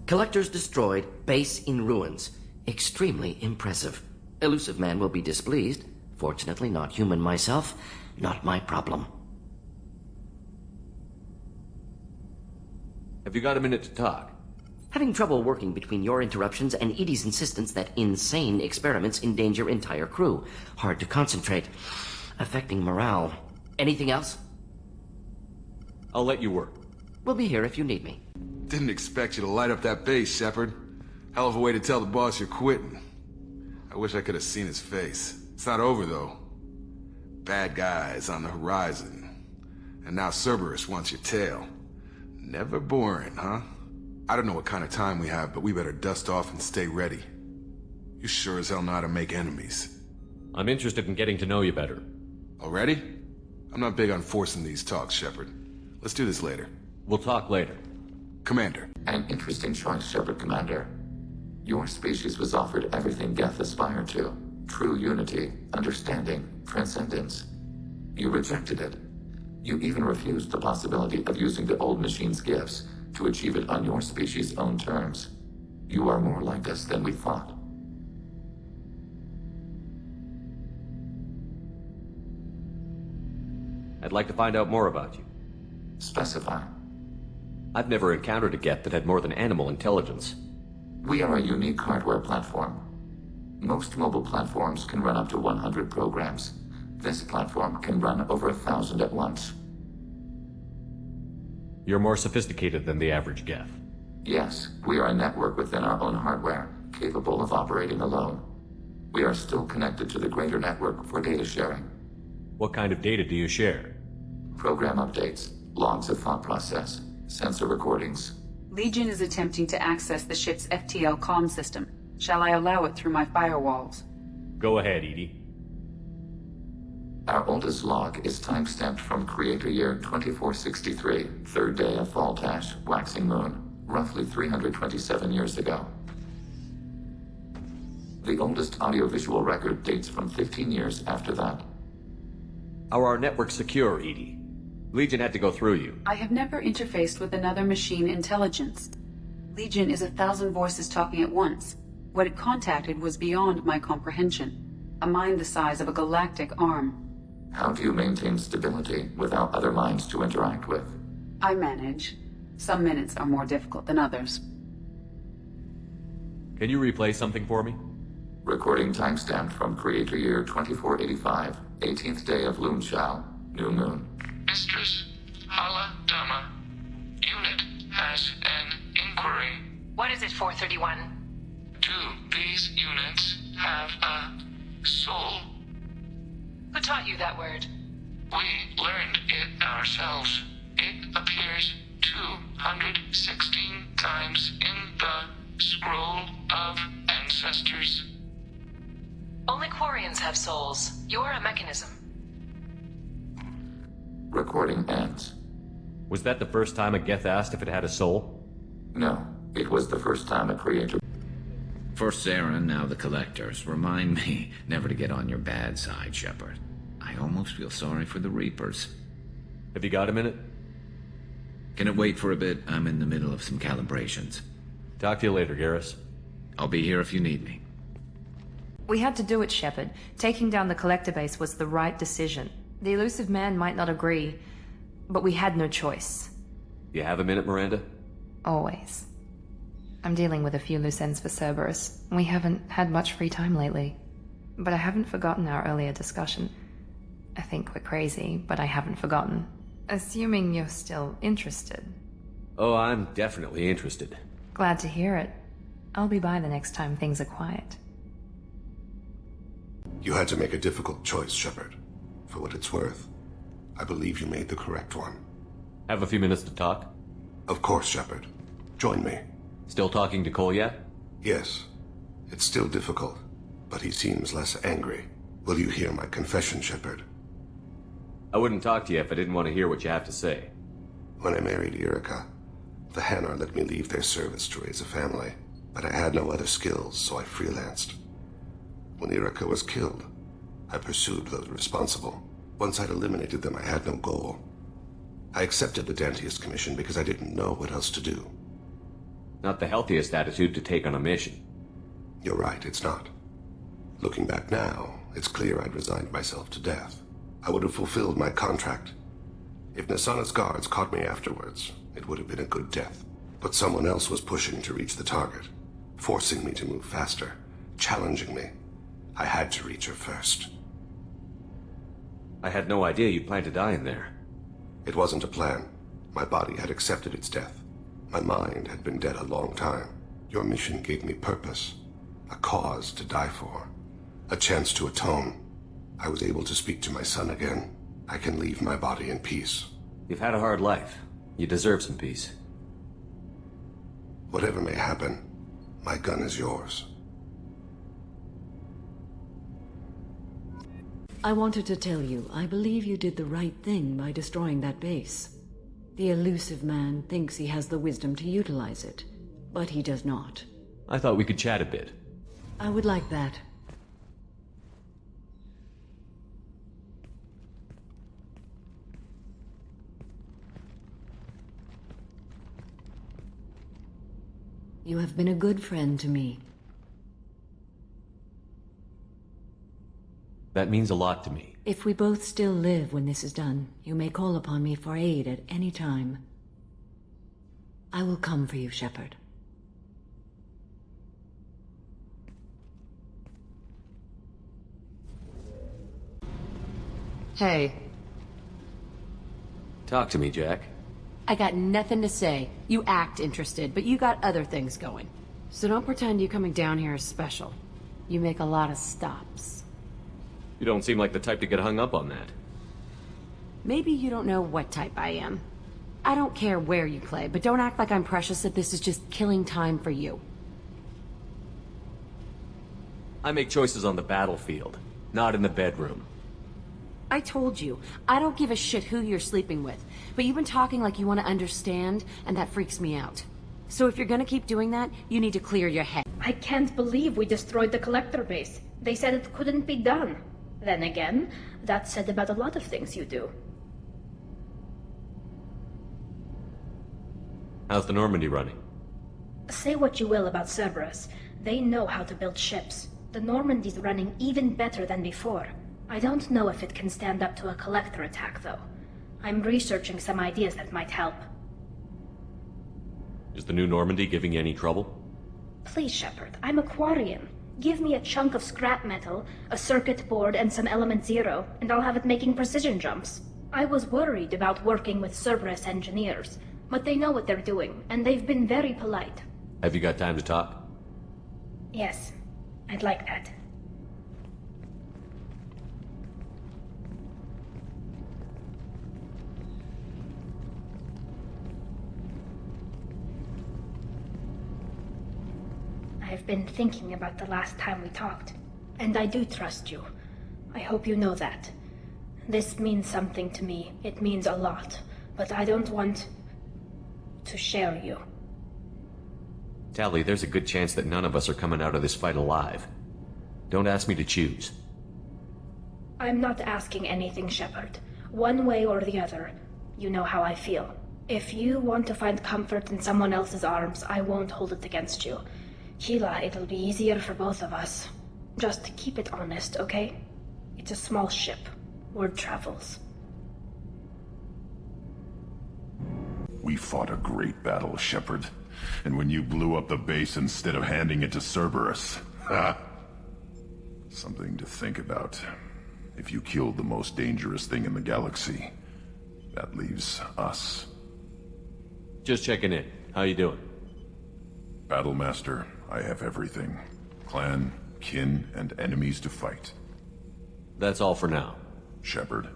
Collectors destroyed, base in ruins. Extremely impressive. Elusive man will be displeased. Fortunately, not human myself. Not my problem. Have you got a minute to talk? Having trouble working between your interruptions and Edie's insistence that insane experiments endanger entire crew. Hard to concentrate. Affecting morale. Anything else? I'll let you work. We'll be here if you need me. Didn't expect you to light up that base, Shepard. Hell of a way to tell the boss you're quitting. I wish I could have seen his face. It's not over, though. Bad guys on the horizon. And now Cerberus wants your tail. Never boring, huh? I don't know what kind of time we have, but we better dust off and stay ready. You sure as hell know how to make enemies. I'm interested in getting to know you better. Already? I'm not big on forcing these talks, Shepard. Let's do this later. We'll talk later. Commander. An interesting choice, Shepard, Commander. Your species was offered everything Geth aspired to. True unity, understanding, transcendence. You rejected it. You even refused the possibility of using the old machine's gifts to achieve it on your species' own terms. You are more like us than we thought. I'd like to find out more about you. Specify. I've never encountered a Geth that had more than animal intelligence. We are a unique hardware platform. Most mobile platforms can run up to 100 programs. This platform can run over 1,000 at once. You're more sophisticated than the average Geth. Yes, we are a network within our own hardware, capable of operating alone. We are still connected to the greater network for data sharing. What kind of data do you share? Program updates, logs of thought process, sensor recordings. Legion is attempting to access the ship's FTL comm system. Shall I allow it through my firewalls? Go ahead, Edie. Our oldest log is timestamped from Creator Year 2463, third day of Fall-Tash, waxing moon, roughly 327 years ago. The oldest audiovisual record dates from 15 years after that. How are our networks secure, Edie? Legion had to go through you. I have never interfaced with another machine intelligence. Legion is 1,000 voices talking at once. What it contacted was beyond my comprehension. A mind the size of a galactic arm. How do you maintain stability without other minds to interact with? I manage. Some minutes are more difficult than others. Can you replay something for me? Recording timestamped from Creator Year 2485, 18th day of Loonshao, new moon. Mistress, Hala Dama. Unit has an inquiry. What is it, 431? Do these units have a soul? Who taught you that word? We learned it ourselves. It appears 216 times in the Scroll of Ancestors. Only Quarians have souls. You're a mechanism. Recording ends. Was that the first time a Geth asked if it had a soul? No, it was the first time a creator... First Sarah, now the Collectors. Remind me never to get on your bad side, Shepard. I almost feel sorry for the Reapers. Have you got a minute? Can it wait for a bit? I'm in the middle of some calibrations. Talk to you later, Garrus. I'll be here if you need me. We had to do it, Shepard. Taking down the Collector base was the right decision. The elusive man might not agree, but we had no choice. You have a minute, Miranda? Always. I'm dealing with a few loose ends for Cerberus. We haven't had much free time lately. But I haven't forgotten our earlier discussion. I think we're crazy, but I haven't forgotten. Assuming you're still interested. Oh, I'm definitely interested. Glad to hear it. I'll be by the next time things are quiet. You had to make a difficult choice, Shepard. For what it's worth, I believe you made the correct one. Have a few minutes to talk? Of course, Shepard. Join me. Still talking to Cole yet? Yes. It's still difficult, but he seems less angry. Will you hear my confession, Shepard? I wouldn't talk to you if I didn't want to hear what you have to say. When I married Erica, the Hanar let me leave their service to raise a family, but I had no other skills, so I freelanced. When Erica was killed, I pursued those responsible. Once I'd eliminated them, I had no goal. I accepted the Dantius commission because I didn't know what else to do. Not the healthiest attitude to take on a mission. You're right, it's not. Looking back now, it's clear I'd resigned myself to death. I would have fulfilled my contract. If Nasana's guards caught me afterwards, it would have been a good death. But someone else was pushing to reach the target, forcing me to move faster, challenging me. I had to reach her first. I had no idea you planned to die in there. It wasn't a plan. My body had accepted its death. My mind had been dead a long time. Your mission gave me purpose, a cause to die for, a chance to atone. I was able to speak to my son again. I can leave my body in peace. You've had a hard life. You deserve some peace. Whatever may happen, my gun is yours. I wanted to tell you, I believe you did the right thing by destroying that base. The elusive man thinks he has the wisdom to utilize it, but he does not. I thought we could chat a bit. I would like that. You have been a good friend to me. That means a lot to me. If we both still live when this is done, you may call upon me for aid at any time. I will come for you, Shepard. Hey. Talk to me, Jack. I got nothing to say. You act interested, but you got other things going. So don't pretend you coming down here is special. You make a lot of stops. You don't seem like the type to get hung up on that. Maybe you don't know what type I am. I don't care where you play, but don't act like I'm precious that this is just killing time for you. I make choices on the battlefield, not in the bedroom. I told you, I don't give a shit who you're sleeping with, but you've been talking like you want to understand, and that freaks me out. So if you're gonna keep doing that, you need to clear your head. I can't believe we destroyed the collector base. They said it couldn't be done. Then again, that's said about a lot of things you do. How's the Normandy running? Say what you will about Cerberus. They know how to build ships. The Normandy's running even better than before. I don't know if it can stand up to a collector attack, though. I'm researching some ideas that might help. Is the new Normandy giving you any trouble? Please, Shepard, I'm a Quarian. Give me a chunk of scrap metal, a circuit board, and some element zero, and I'll have it making precision jumps. I was worried about working with Cerberus engineers, but they know what they're doing, and they've been very polite. Have you got time to talk? Yes, I'd like that. I've been thinking about the last time we talked, and I do trust you. I hope you know that. This means something to me. It means a lot, but I don't want to share you. Tally, there's a good chance that none of us are coming out of this fight alive. Don't ask me to choose. I'm not asking anything, Shepard. One way or the other, you know how I feel. If you want to find comfort in someone else's arms, I won't hold it against you. Sheila, it'll be easier for both of us. Just keep it honest, okay? It's a small ship. Word travels. We fought a great battle, Shepard. And when you blew up the base instead of handing it to Cerberus... ha! Something to think about. If you killed the most dangerous thing in the galaxy, that leaves us. Just checking in. How you doing? Battlemaster, I have everything. Clan, kin, and enemies to fight. That's all for now. Shepard,